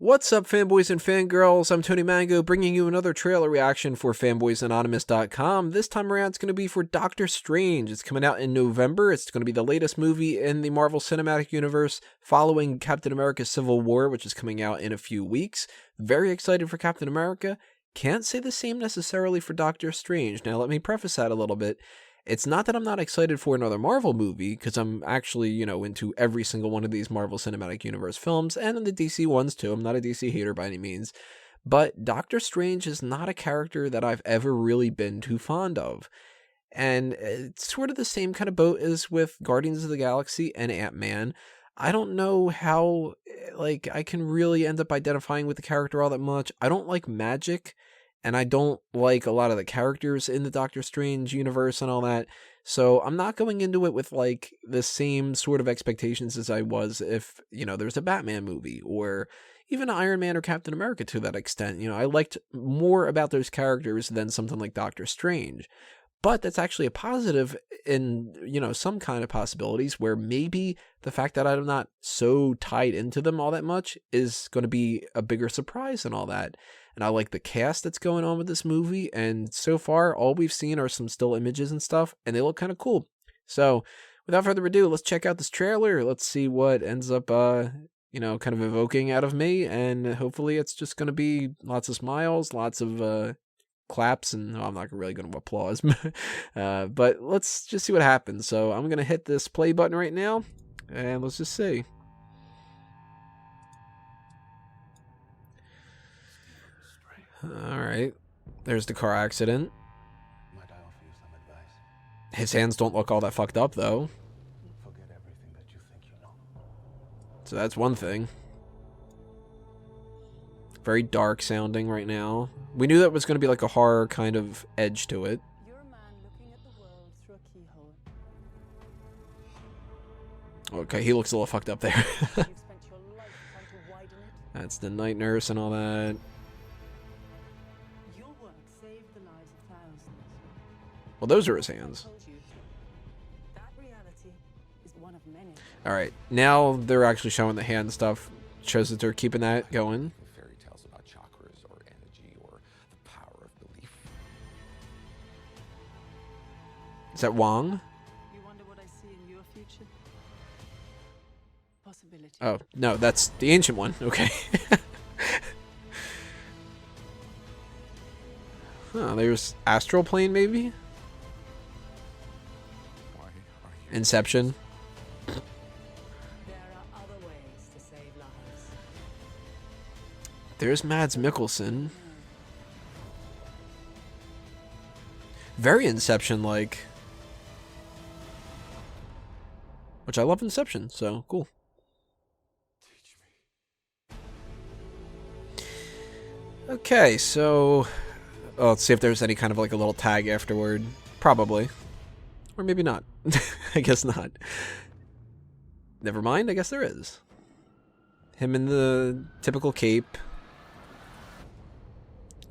What's up, fanboys and fangirls? I'm Tony Mango, bringing you another trailer reaction for fanboysanonymous.com. This time around, it's going to be for Doctor Strange. It's coming out in November. It's going to be the latest movie in the Marvel Cinematic Universe following Captain America Civil War, which is coming out in a few weeks. Very excited for Captain America. Can't say the same necessarily for Doctor Strange. Now, let me preface that a little bit. It's not that I'm not excited for another Marvel movie, because I'm actually, into every single one of these Marvel Cinematic Universe films, and the DC ones too. I'm not a DC hater by any means. But Doctor Strange is not a character that I've ever really been too fond of. And it's sort of the same kind of boat as with Guardians of the Galaxy and Ant-Man. I don't know how, I can really end up identifying with the character all that much. I don't like magic. And I don't like a lot of the characters in the Doctor Strange universe and all that. So I'm not going into it with the same sort of expectations as I was if, there's a Batman movie or even Iron Man or Captain America to that extent. I liked more about those characters than something like Doctor Strange. But that's actually a positive in, some kind of possibilities where maybe the fact that I'm not so tied into them all that much is going to be a bigger surprise and all that. And I like the cast that's going on with this movie. And so far, all we've seen are some still images and stuff, and they look kind of cool. So without further ado, let's check out this trailer. Let's see what ends up, kind of evoking out of me. And hopefully it's just going to be lots of smiles, lots of, claps, and I'm not really going to applause, but let's just see what happens. So I'm going to hit this play button right now, and let's just see. All right, there's the car accident. Might I offer you some advice? His hands don't look all that fucked up, though. Forget everything that you think you know. So that's one thing. Very dark sounding right now. We knew that was going to be like a horror kind of edge to it. You're a man looking at the world through a keyhole. Okay, he looks a little fucked up there. You've spent your life trying to widen it. That's the night nurse and all that. Your work saved the lives of thousands. Well, those are his hands. I told you, that reality is one of many. All right, now they're actually showing the hand stuff. Shows that they're keeping that going. Fairy tales about chakras or energy or the power of belief. Is that Wong? You wonder what I see in your future? Possibility. Oh, no, that's the ancient one. Okay. Huh, there's Astral Plane, maybe? Why are you? Inception. There are other ways to save lives. There's Mads Mikkelsen. Very Inception-like. Which I love Inception, so cool. Teach me. Okay, so... Oh, let's see if there's any kind of a little tag afterward. Probably. Or maybe not. I guess not. Never mind, I guess there is. Him in the typical cape.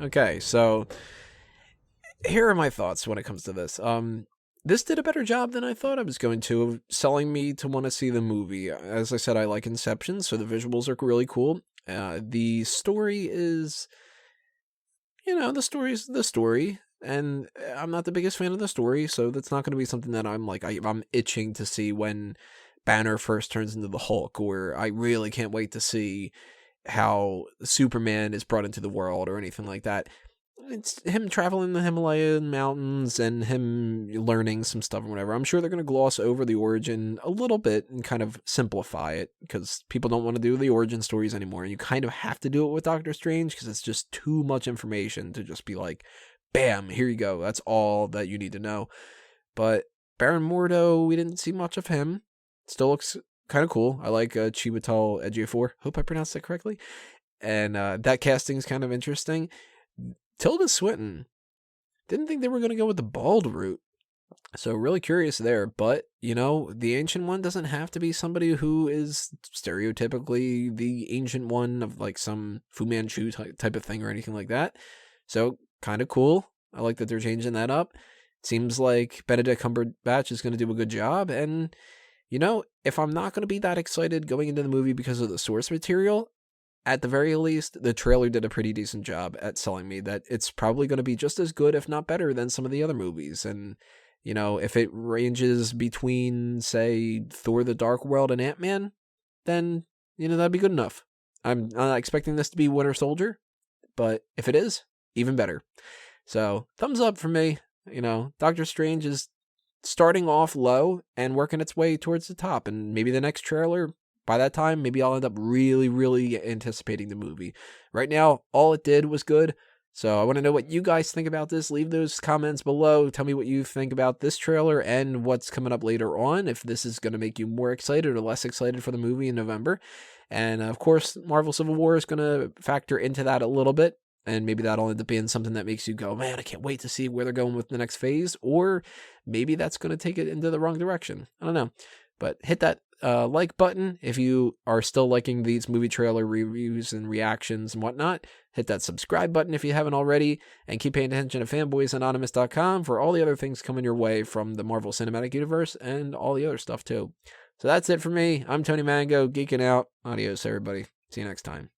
Okay, so... Here are my thoughts when it comes to this. This did a better job than I thought I was going to of selling me to want to see the movie. As I said, I like Inception, so the visuals are really cool. The story is... the story's the story, and I'm not the biggest fan of the story, so that's not going to be something that I'm itching to see when Banner first turns into the Hulk, or I really can't wait to see how Superman is brought into the world or anything like that. It's him traveling the Himalayan mountains and him learning some stuff or whatever. I'm sure they're going to gloss over the origin a little bit and kind of simplify it because people don't want to do the origin stories anymore. And you kind of have to do it with Doctor Strange because it's just too much information to just be like, bam, here you go. That's all that you need to know. But Baron Mordo, we didn't see much of him. Still looks kind of cool. I like Chiwetel Ejiofor. Hope I pronounced that correctly. And that casting is kind of interesting. Tilda Swinton. Didn't think they were going to go with the bald route. So really curious there. But, the Ancient One doesn't have to be somebody who is stereotypically the Ancient One of some Fu Manchu type of thing or anything like that. So kind of cool. I like that they're changing that up. Seems like Benedict Cumberbatch is going to do a good job. And, if I'm not going to be that excited going into the movie because of the source material, at the very least, the trailer did a pretty decent job at selling me that it's probably going to be just as good, if not better, than some of the other movies. And, you know, if it ranges between, say, Thor the Dark World and Ant-Man, then, you know, that'd be good enough. I'm not expecting this to be Winter Soldier, but if it is, even better. So, thumbs up for me. You know, Doctor Strange is starting off low and working its way towards the top. And maybe the next trailer, by that time, maybe I'll end up really, really anticipating the movie. Right now, all it did was good. So I want to know what you guys think about this. Leave those comments below. Tell me what you think about this trailer and what's coming up later on. If this is going to make you more excited or less excited for the movie in November. And of course, Marvel Civil War is going to factor into that a little bit. And maybe that'll end up being something that makes you go, man, I can't wait to see where they're going with the next phase. Or maybe that's going to take it into the wrong direction. I don't know. But hit that like button if you are still liking these movie trailer reviews and reactions and whatnot. Hit that subscribe button if you haven't already. And keep paying attention to fanboysanonymous.com for all the other things coming your way from the Marvel Cinematic Universe and all the other stuff too. So that's it for me. I'm Tony Mango, geeking out. Adios, everybody. See you next time.